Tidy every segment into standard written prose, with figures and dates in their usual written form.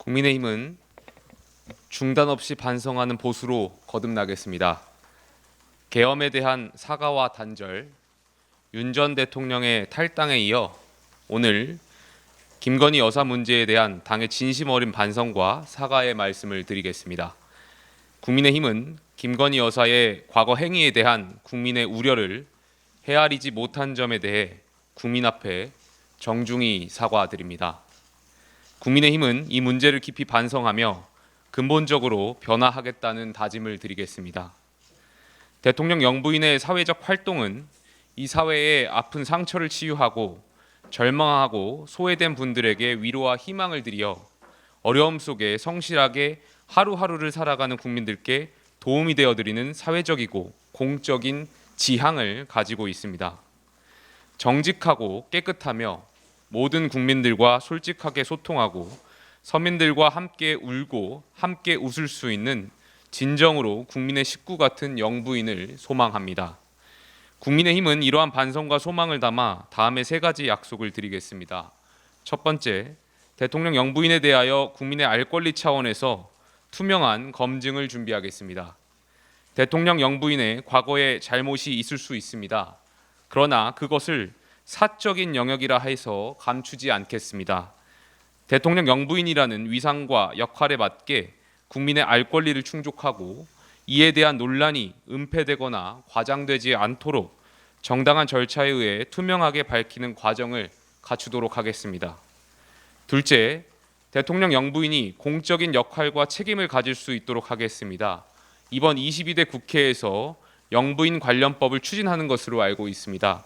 국민의힘은 중단 없이 반성하는 보수로 거듭나겠습니다. 계엄에 대한 사과와 단절, 윤 전 대통령의 탈당에 이어 오늘 김건희 여사 문제에 대한 당의 진심 어린 반성과 사과의 말씀을 드리겠습니다. 국민의힘은 김건희 여사의 과거 행위에 대한 국민의 우려를 헤아리지 못한 점에 대해 국민 앞에 정중히 사과드립니다. 국민의힘은 이 문제를 깊이 반성하며 근본적으로 변화하겠다는 다짐을 드리겠습니다. 대통령 영부인의 사회적 활동은 이 사회의 아픈 상처를 치유하고 절망하고 소외된 분들에게 위로와 희망을 드려 어려움 속에 성실하게 하루하루를 살아가는 국민들께 도움이 되어드리는 사회적이고 공적인 지향을 가지고 있습니다. 정직하고 깨끗하며 모든 국민들과 솔직하게 소통하고 서민들과 함께 울고 함께 웃을 수 있는 진정으로 국민의 식구 같은 영부인을 소망합니다. 국민의힘은 이러한 반성과 소망을 담아 다음에 세 가지 약속을 드리겠습니다. 첫 번째, 대통령 영부인에 대하여 국민의 알 권리 차원에서 투명한 검증을 준비하겠습니다. 대통령 영부인의 과거에 잘못이 있을 수 있습니다. 그러나 그것을 사적인 영역이라 해서 감추지 않겠습니다. 대통령 영부인이라는 위상과 역할에 맞게 국민의 알 권리를 충족하고 이에 대한 논란이 은폐되거나 과장되지 않도록 정당한 절차에 의해 투명하게 밝히는 과정을 갖추도록 하겠습니다. 둘째, 대통령 영부인이 공적인 역할과 책임을 가질 수 있도록 하겠습니다. 이번 22대 국회에서 영부인 관련법을 추진하는 것으로 알고 있습니다.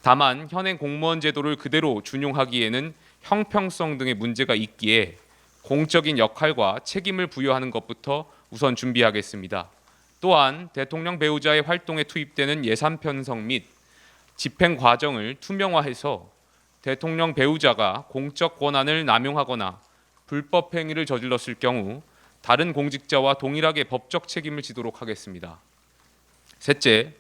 다만 현행 공무원 제도를 그대로 준용하기에는 형평성 등의 문제가 있기에 공적인 역할과 책임을 부여하는 것부터 우선 준비하겠습니다. 또한 대통령 배우자의 활동에 투입되는 예산 편성 및 집행 과정을 투명화해서 대통령 배우자가 공적 권한을 남용하거나 불법 행위를 저질렀을 경우 다른 공직자와 동일하게 법적 책임을 지도록 하겠습니다. 셋째,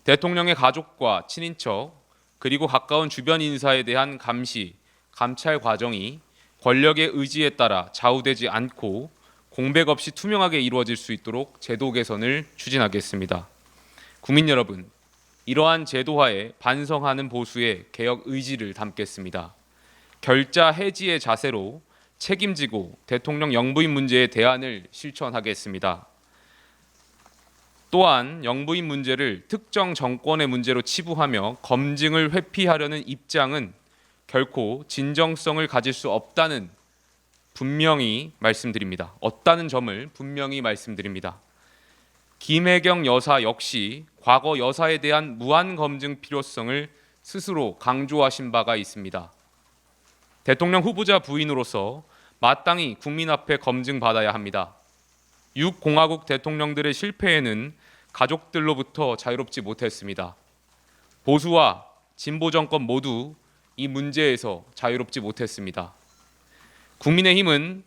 대통령의 가족과 친인척 그리고 가까운 주변 인사에 대한 감시, 감찰 과정이 권력의 의지에 따라 좌우되지 않고 공백 없이 투명하게 이루어질 수 있도록 제도 개선을 추진하겠습니다. 국민 여러분, 이러한 제도화에 반성하는 보수의 개혁 의지를 담겠습니다. 결자 해지의 자세로 책임지고 대통령 영부인 문제의 대안을 실천하겠습니다. 또한 영부인 문제를 특정 정권의 문제로 치부하며 검증을 회피하려는 입장은 결코 진정성을 가질 수 없다는 분명히 말씀드립니다. 없다는 점을 분명히 말씀드립니다. 김혜경 여사 역시 과거 여사에 대한 무한 검증 필요성을 스스로 강조하신 바가 있습니다. 대통령 후보자 부인으로서 마땅히 국민 앞에 검증받아야 합니다. 6공화국 대통령들의 실패에는 가족들로부터 자유롭지 못했습니다. 보수와 진보 정권 모두 이 문제에서 자유롭지 못했습니다. 국민의힘은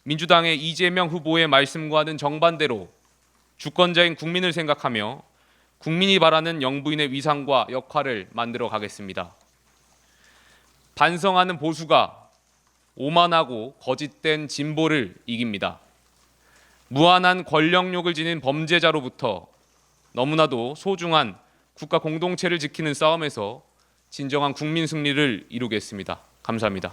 민주당의 이재명 후보의 말씀과는 정반대로 주권자인 국민을 생각하며 국민이 바라는 영부인의 위상과 역할을 만들어 가겠습니다. 반성하는 보수가 오만하고 거짓된 진보를 이깁니다. 무한한 권력욕을 지닌 범죄자로부터 너무나도 소중한 국가 공동체를 지키는 싸움에서 진정한 국민 승리를 이루겠습니다. 감사합니다.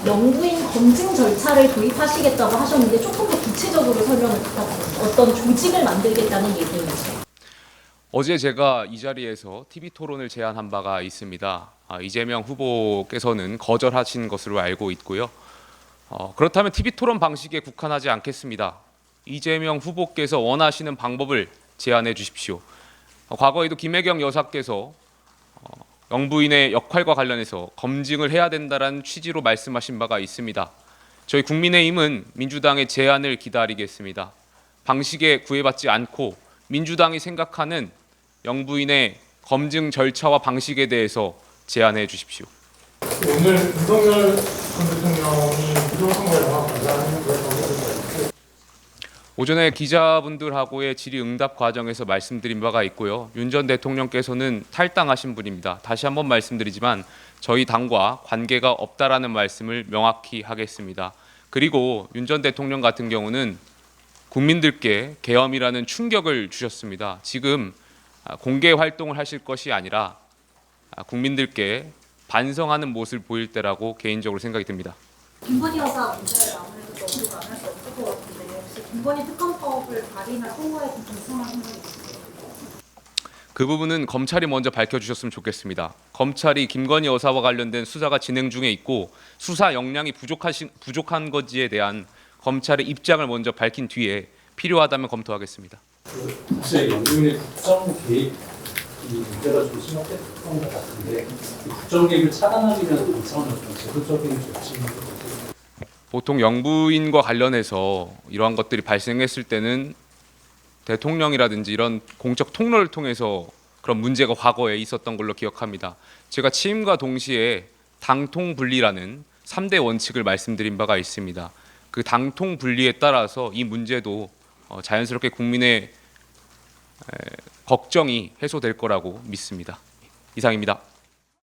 영부인 검증 절차를 도입하시겠다고 하셨는데 조금 더 구체적으로 설명을 부탁드립니다. 어떤 조직을 만들겠다는 얘기인지. 어제 제가 이 자리에서 TV 토론을 제안한 바가 있습니다. 이재명 후보께서는 거절하신 것으로 알고 있고요. 그렇다면 TV토론 방식에 국한하지 않겠습니다. 이재명 후보께서 원하시는 방법을 제안해 주십시오. 과거에도 김혜경 여사께서 영부인의 역할과 관련해서 검증을 해야 된다는 취지로 말씀하신 바가 있습니다. 저희 국민의힘은 민주당의 제안을 기다리겠습니다. 방식에 구애받지 않고 민주당이 생각하는 영부인의 검증 절차와 방식에 대해서 제안해 주십시오. 오늘 윤석열 전 대통령이 부정선거에 영합 반대하는 걸 정해졌는데 오전에 기자분들하고의 질의응답 과정에서 말씀드린 바가 있고요. 윤 전 대통령께서는 탈당하신 분입니다. 다시 한번 말씀드리지만 저희 당과 관계가 없다라는 말씀을 명확히 하겠습니다. 그리고 윤 전 대통령 같은 경우는 국민들께 계엄이라는 충격을 주셨습니다. 지금 공개 활동을 하실 것이 아니라 국민들께 반성하는 모습을 보일 때라고 개인적으로 생각이 듭니다. 김건희 여사 문제를 아무래도 또 언급 안 할 수 없을 것 같은데 혹시 김건희 특검법을 발의나 통과에 좀 불편한 생각이 있으세요? 그 부분은 검찰이 먼저 밝혀주셨으면 좋겠습니다. 검찰이 김건희 여사와 관련된 수사가 진행 중에 있고 수사 역량이 부족한 건지에 대한 검찰의 입장을 먼저 밝힌 뒤에 필요하다면 검토하겠습니다. 사실 영국의 국정 개입 이 문제가 좀 심각했던 것 같은데 이 국정 개입을 차단하기 위한 검찰은 좀 제도적인 조치인 것 같아요. 보통 영부인과 관련해서 이러한 것들이 발생했을 때는 대통령이라든지 이런 공적 통로를 통해서 그런 문제가 과거에 있었던 걸로 기억합니다. 제가 취임과 동시에 당통분리라는 3대 원칙을 말씀드린 바가 있습니다. 그 당통분리에 따라서 이 문제도 자연스럽게 국민의 걱정이 해소될 거라고 믿습니다. 이상입니다.